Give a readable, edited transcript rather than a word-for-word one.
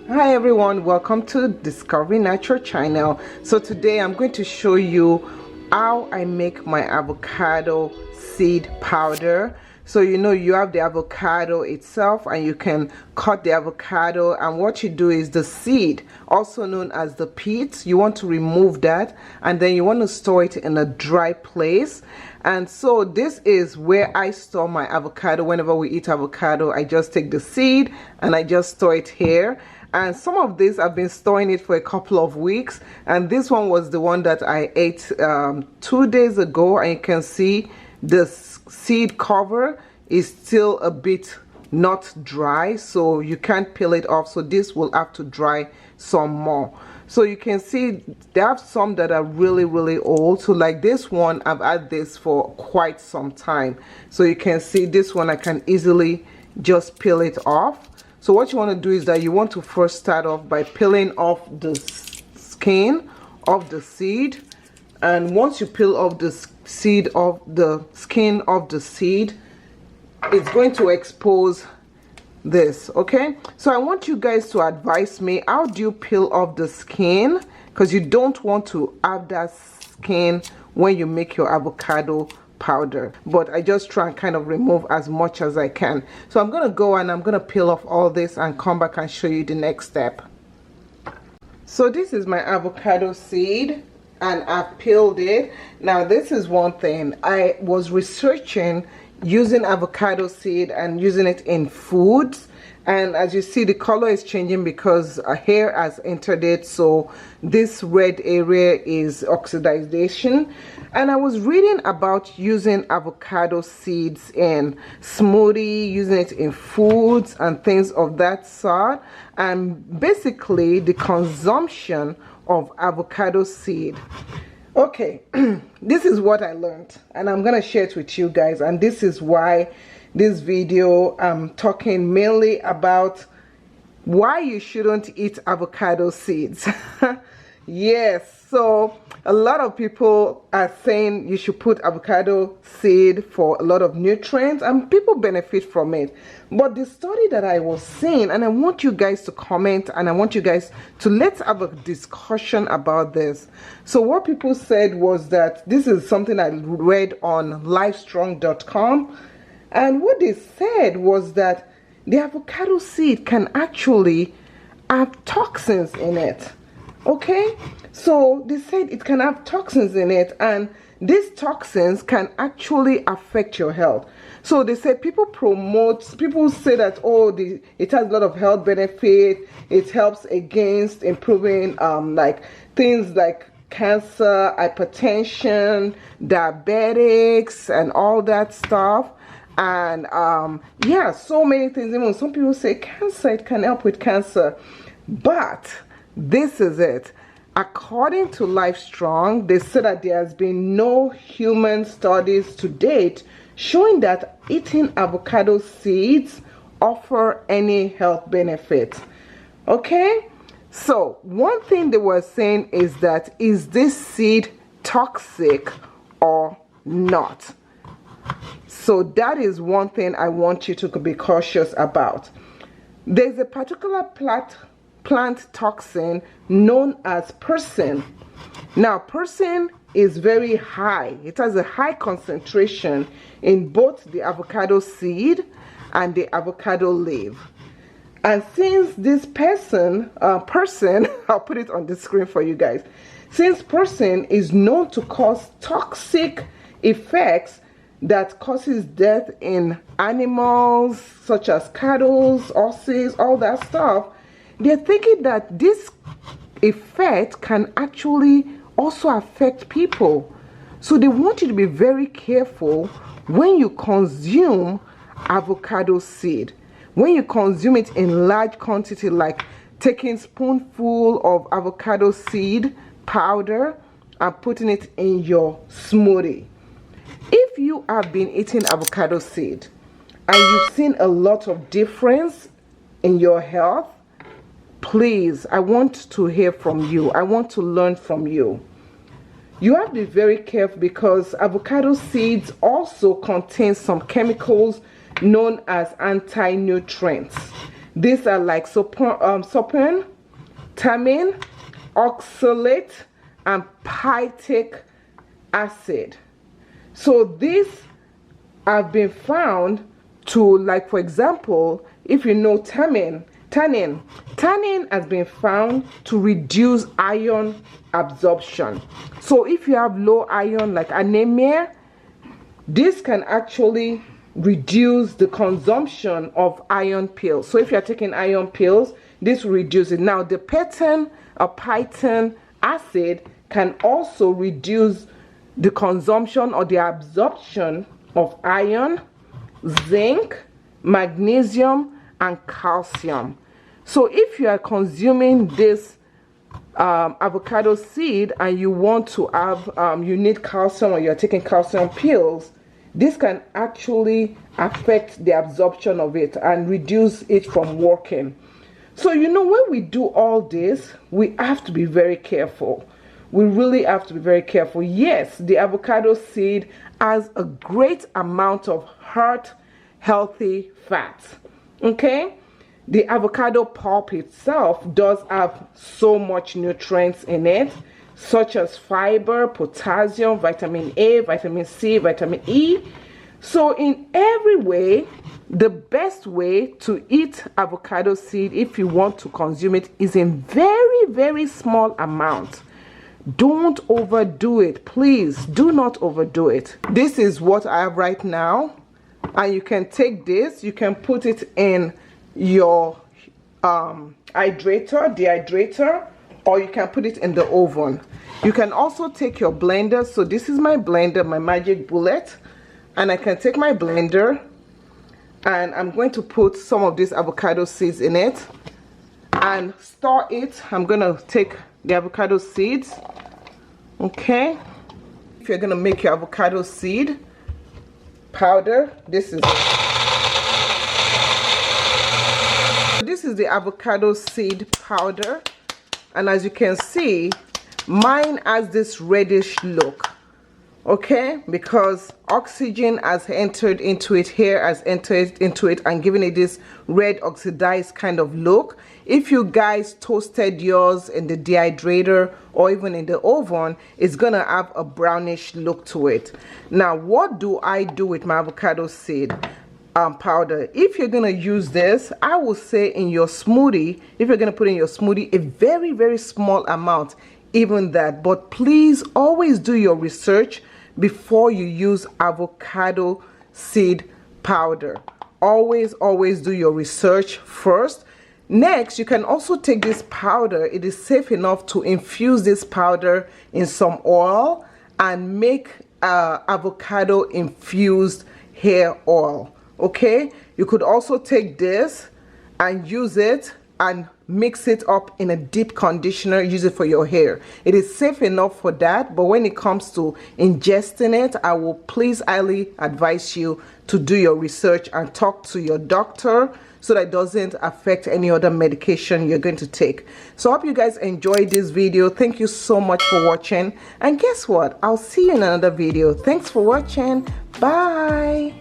Hi everyone, welcome to Discovering Natural channel. So today I'm going to show you how I make my avocado seed powder. So you have the avocado itself and you can cut the avocado, and what you do is the seed, also known as the pits, you want to remove that and then you want to store it in a dry place. And so this is where I store my avocado. Whenever we eat avocado, I just take the seed and I just store it here. And some of this I've been storing it for a couple of weeks, and this one was the one that I ate 2 days ago, and you can see the seed cover is still a bit not dry, so you can't peel it off, so this will have to dry some more. So you can see they have some that are really old. So like this one, I've had this for quite some time, so you can see this one I can easily just peel it off. So what you want to do is that you want to first start off by peeling off the skin of the seed, and once you peel off the skin of the seed, it's going to expose this. Okay, so I want you guys to advise me, how do you peel off the skin? Because you don't want to have that skin when you make your avocado powder, but I just try and kind of remove as much as I can. So I'm gonna go and I'm gonna peel off all this and come back and show you the next step. So this is my avocado seed and I've peeled it. Now this is one thing, I was researching using avocado seed and using it in foods, and as you see the color is changing because a hair has entered it, so this red area is oxidation. And I was reading about using avocado seeds in smoothie, using it in foods and things of that sort, and basically the consumption of avocado seed. Okay, this is what I learned and I'm gonna share it with you guys, and this is why this video I'm talking mainly about why you shouldn't eat avocado seeds. Yes, so a lot of people are saying you should put avocado seed for a lot of nutrients and people benefit from it. But the study that I was seeing, and I want you guys to comment and I want you guys to let's have a discussion about this. So what people said was that, this is something I read on livestrong.com, and what they said was that the avocado seed can actually have toxins in it. Okay, so they said it can have toxins in it, and these toxins can actually affect your health. So they said people say that, oh, it has a lot of health benefit, it helps against improving like things like cancer, hypertension, diabetics and all that stuff. And yeah, so many things. Even some people say cancer, it can help with cancer. But this is it. According to Livestrong, they said that there has been no human studies to date showing that eating avocado seeds offer any health benefits. Okay, so one thing they were saying is that, is this seed toxic or not? So that is one thing I want you to be cautious about. There's a particular plant toxin known as persin. Now persin is very high. It has a high concentration in both the avocado seed and the avocado leaf. And since this persin, I'll put it on the screen for you guys. Since persin is known to cause toxic effects that causes death in animals such as cattle, horses, all that stuff, they're thinking that this effect can actually also affect people. So they want you to be very careful when you consume avocado seed. When you consume it in large quantity, like taking a spoonful of avocado seed powder and putting it in your smoothie. If you have been eating avocado seed and you've seen a lot of difference in your health, please, I want to hear from you. I want to learn from you. You have to be very careful because avocado seeds also contain some chemicals known as anti-nutrients. These are like sopin, tamine, oxalate, and pytic acid. So these have been found to, like, for example, if you know tannin has been found to reduce iron absorption. So if you have low iron, like anemia, this can actually reduce the consumption of iron pills. So if you're taking iron pills, this will reduce it. Now the pectin or pytin acid can also reduce the consumption or the absorption of iron, zinc, magnesium, and calcium. So if you are consuming this avocado seed and you want to have you need calcium, or you're taking calcium pills, this can actually affect the absorption of it and reduce it from working. So you know, when we do all this, we have to be very careful. We really have to be very careful. Yes, the avocado seed has a great amount of heart healthy fats. Okay, the avocado pulp itself does have so much nutrients in it, such as fiber, potassium, vitamin A, vitamin C, vitamin E. So in every way, the best way to eat avocado seed, if you want to consume it, is in very, very small amounts. Don't overdo it. Please do not overdo it. This is what I have right now, and you can take this, you can put it in your dehydrator, or you can put it in the oven. You can also take your blender. So this is my blender, my magic bullet, and I can take my blender and I'm going to put some of these avocado seeds in it and stir it. I'm gonna take the avocado seeds. Okay, if you're gonna make your avocado seed powder, this is the avocado seed powder, and as you can see, mine has this reddish look. Okay, because oxygen has entered into it, here has entered into it and given it this red oxidized kind of look. If you guys toasted yours in the dehydrator or even in the oven, it's gonna have a brownish look to it. Now what do I do with my avocado seed powder? If you're gonna use this, I will say in your smoothie, if you're gonna put in your smoothie, a very, very small amount, even that. But please always do your research before you use avocado seed powder. Always do your research first. Next, you can also take this powder. It is safe enough to infuse this powder in some oil and make avocado infused hair oil. Okay, you could also take this and use it and mix it up in a deep conditioner, use it for your hair. It is safe enough for that, but when it comes to ingesting it, I will please highly advise you to do your research and talk to your doctor so that it doesn't affect any other medication you're going to take. So I hope you guys enjoyed this video. Thank you so much for watching, and guess what, I'll see you in another video. Thanks for watching. Bye.